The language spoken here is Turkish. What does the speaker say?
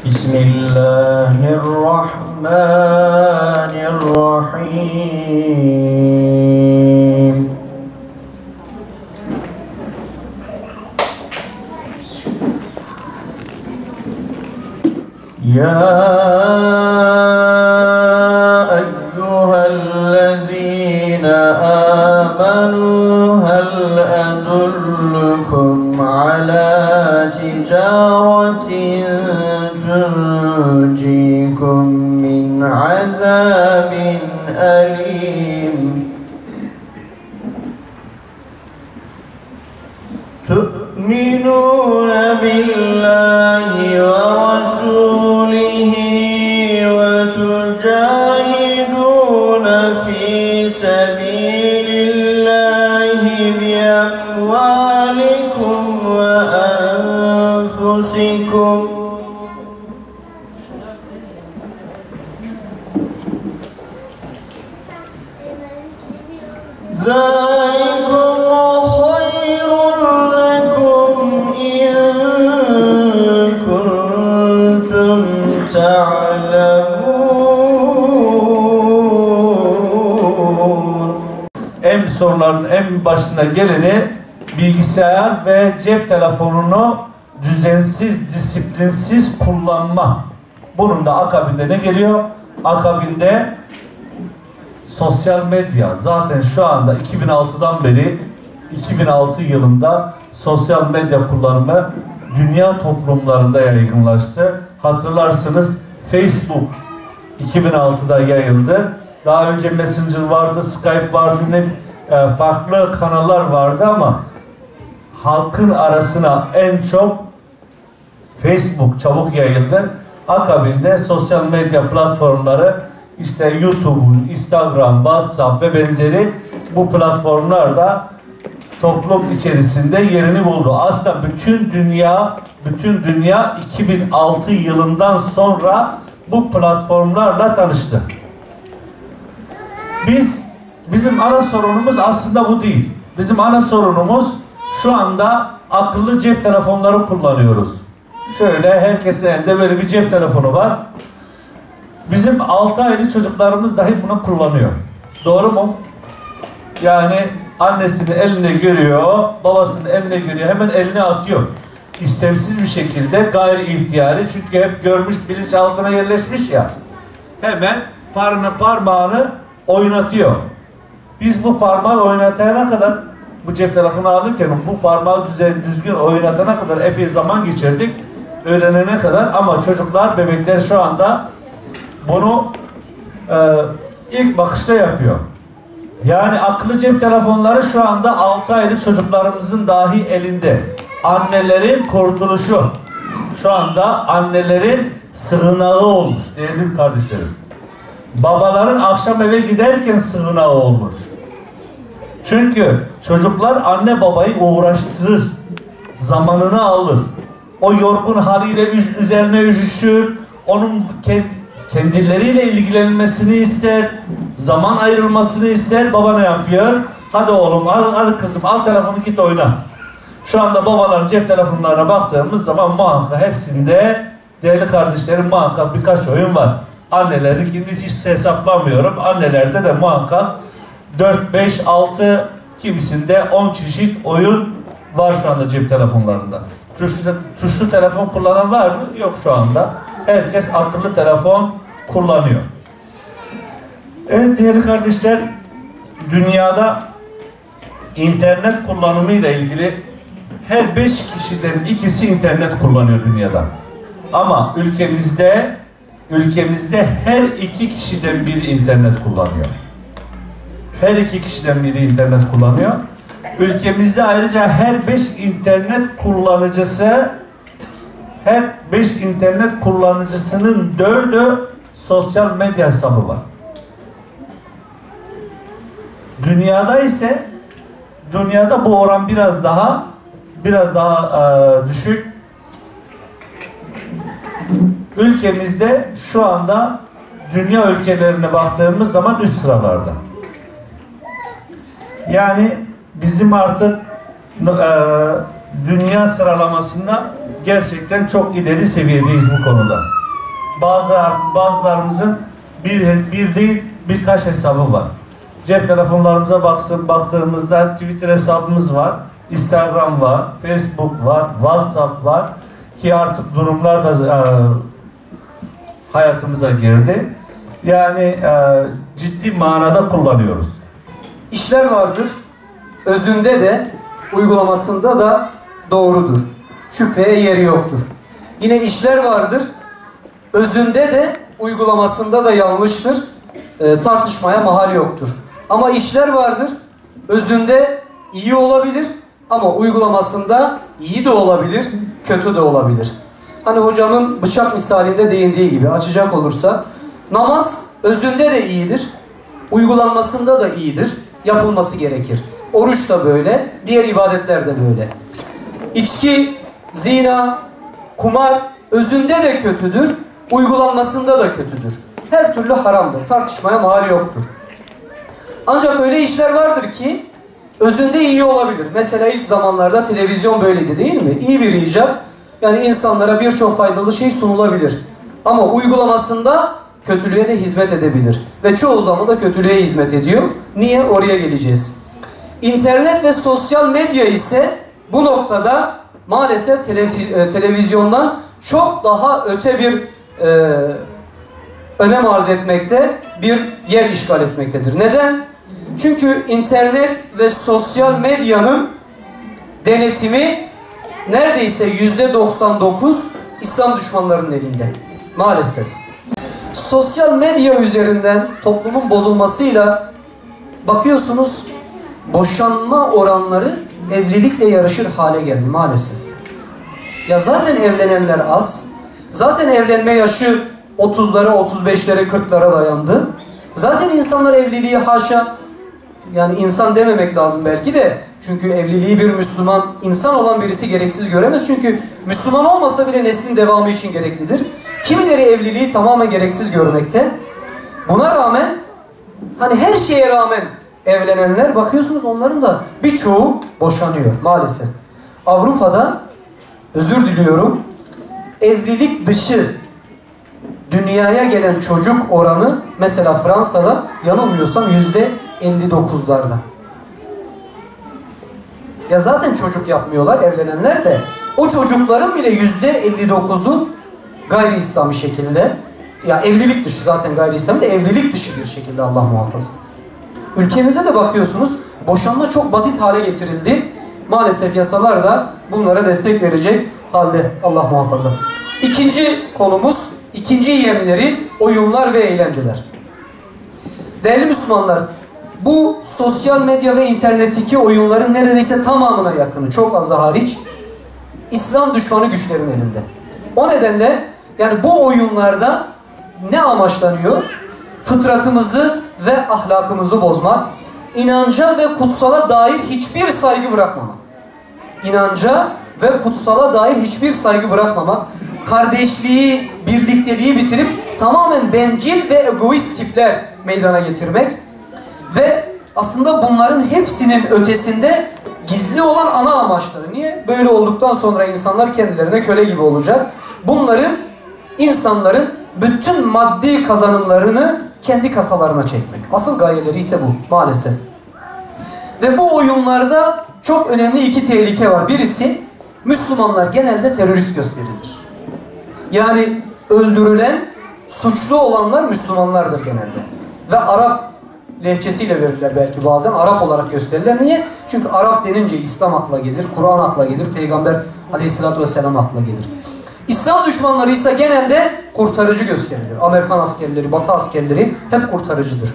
Bismillahirrahmanirrahim. Ya eyyühellezine amenu hel edullukum ala ticaretin tunjikum min azabin alim. Tu'minuna billahi ve rasulihi ve tujahiduna fi sabilillahi bi amwalikum ve anfusikum. Zalikum khayrun lakum in kuntum ta'lemun. En sorunların en başına geleni bilgisayar ve cep telefonunu düzensiz, disiplinsiz kullanma. Bunun da akabinde ne geliyor? Akabinde sosyal medya. Zaten şu anda 2006'dan beri 2006 yılında sosyal medya kullanımı dünya toplumlarında yaygınlaştı. Hatırlarsınız Facebook 2006'da yayıldı. Daha önce Messenger vardı, Skype vardı, farklı kanallar vardı ama halkın arasına en çok Facebook çabuk yayıldı. Akabinde sosyal medya platformları, işte YouTube, Instagram, WhatsApp ve benzeri bu platformlar toplum içerisinde yerini buldu. Aslında bütün dünya 2006 yılından sonra bu platformlarla tanıştı. Bizim ana sorunumuz aslında bu değil. Bizim ana sorunumuz şu anda akıllı cep telefonları kullanıyoruz. Şöyle herkesin elinde böyle bir cep telefonu var. Bizim 6 aylık çocuklarımız dahi bunu kullanıyor. Doğru mu? Yani annesinin eline görüyor, babasının eline görüyor, hemen eline atıyor. İstemsiz bir şekilde, gayri ihtiyari, çünkü hep görmüş, bilinçaltına yerleşmiş ya. Hemen parmağını oynatıyor. Biz bu parmağı oynatana kadar, bu cep telefonu alırken bu parmağı düzgün oynatana kadar epey zaman geçirdik. Öğrenene kadar, ama çocuklar, bebekler şu anda bunu ilk bakışta yapıyor. Yani akıllı cep telefonları şu anda 6 aylık çocuklarımızın dahi elinde. Annelerin kurtuluşu. Şu anda annelerin sığınağı olmuş değerli kardeşlerim. Babaların akşam eve giderken sığınağı olmuş. Çünkü çocuklar anne babayı uğraştırır. Zamanını alır. O yorgun haliyle üzerine üşüşür. Onun kendileriyle ilgilenmesini ister. Zaman ayrılmasını ister. Baba ne yapıyor? Hadi oğlum, hadi kızım, al telefonu git oyna. Şu anda babaların cep telefonlarına baktığımız zaman muhakkak hepsinde değerli kardeşlerim muhakkak birkaç oyun var. Annelerinkini hiç hesaplamıyorum. Annelerde de muhakkak 4, 5, 6, kimisinde 10 çeşit oyun var şu anda cep telefonlarında. Tuşlu telefon kullanan var mı? Yok şu anda. Herkes akıllı telefon kullanıyor. Evet değerli kardeşler, dünyada internet kullanımıyla ilgili her 5 kişiden 2'si internet kullanıyor dünyada. Ama ülkemizde her 2 kişiden biri internet kullanıyor. Her 2 kişiden biri internet kullanıyor. Ülkemizde ayrıca her 5 internet kullanıcısının 4'ü sosyal medya hesabı var. Dünyada bu oran biraz daha düşük. Ülkemizde şu anda dünya ülkelerine baktığımız zaman üst sıralarda. Yani bizim artık dünya sıralamasında gerçekten çok ileri seviyedeyiz bu konuda. Bazılarımızın bir değil birkaç hesabı var. Cep telefonlarımıza baktığımızda Twitter hesabımız var, Instagram var, Facebook var, WhatsApp var ki artık durumlar da hayatımıza girdi. Yani ciddi manada kullanıyoruz. İşler vardır, özünde de uygulamasında da doğrudur. Şüpheye yeri yoktur. Yine işler vardır, özünde de uygulamasında da yanlıştır. Tartışmaya mahal yoktur. Ama işler vardır, özünde iyi olabilir ama uygulamasında iyi de olabilir, kötü de olabilir. Hani hocamın bıçak misalinde değindiği gibi açacak olursa, namaz özünde de iyidir, uygulanmasında da iyidir, yapılması gerekir. Oruç da böyle, diğer ibadetler de böyle. İçki, zina, kumar özünde de kötüdür, uygulanmasında da kötüdür. Her türlü haramdır, tartışmaya mahal yoktur. Ancak öyle işler vardır ki özünde iyi olabilir. Mesela ilk zamanlarda televizyon böyleydi değil mi? İyi bir icat. Yani insanlara birçok faydalı şey sunulabilir. Ama uygulamasında kötülüğe de hizmet edebilir. Ve çoğu zaman da kötülüğe hizmet ediyor. Niye? Oraya geleceğiz. İnternet ve sosyal medya ise bu noktada maalesef televizyondan çok daha öte bir önem arz etmekte, bir yer işgal etmektedir. Neden? Çünkü internet ve sosyal medyanın denetimi neredeyse %99 İslam düşmanlarının elinde. Maalesef. Sosyal medya üzerinden toplumun bozulmasıyla bakıyorsunuz boşanma oranları evlilikle yarışır hale geldi maalesef. Ya zaten evlenenler az. Zaten evlenme yaşı 30'lara, 35'lere, 40'lara dayandı. Zaten insanlar evliliği haşa, yani insan dememek lazım belki de. Çünkü evliliği bir Müslüman, insan olan birisi gereksiz göremez. Çünkü Müslüman olmasa bile neslin devamı için gereklidir. Kimileri evliliği tamamen gereksiz görmekte. Buna rağmen, hani her şeye rağmen evlenenler, bakıyorsunuz onların da birçoğu boşanıyor maalesef. Avrupa'da, özür diliyorum, evlilik dışı dünyaya gelen çocuk oranı mesela Fransa'da yanılmıyorsam %59'larda. Ya zaten çocuk yapmıyorlar evlenenler de. O çocukların bile %59'u gayri İslami şekilde, ya evlilik dışı, zaten gayri İslami de evlilik dışı bir şekilde, Allah muhafaza. Ülkemize de bakıyorsunuz boşanma çok basit hale getirildi. Maalesef yasalar da bunlara destek verecek halde, Allah muhafaza. İkinci konumuz, ikinci yemleri oyunlar ve eğlenceler. Değerli Müslümanlar, bu sosyal medya ve internetteki oyunların neredeyse tamamına yakını, çok azı hariç, İslam düşmanı güçlerin elinde. O nedenle yani bu oyunlarda ne amaçlanıyor? Fıtratımızı ve ahlakımızı bozmak, inanca ve kutsala dair hiçbir saygı bırakmamak. İnanca ve kutsala dair hiçbir saygı bırakmamak, kardeşliği, birlikteliği bitirip tamamen bencil ve egoist tipler meydana getirmek ve aslında bunların hepsinin ötesinde gizli olan ana amaçları. Niye? Böyle olduktan sonra insanlar kendilerine köle gibi olacak. Bunların, insanların bütün maddi kazanımlarını kendi kasalarına çekmek. Asıl gayeleri ise bu maalesef. Ve bu oyunlarda çok önemli iki tehlike var. Birisi, Müslümanlar genelde terörist gösterilir. Yani öldürülen, suçlu olanlar Müslümanlardır genelde. Ve Arap lehçesiyle verirler belki bazen. Arap olarak gösterirler. Niye? Çünkü Arap denince İslam akla gelir, Kur'an akla gelir, Peygamber Aleyhisselatü Vesselam akla gelir. İslam düşmanları ise genelde kurtarıcı gösterilir. Amerikan askerleri, Batı askerleri hep kurtarıcıdır.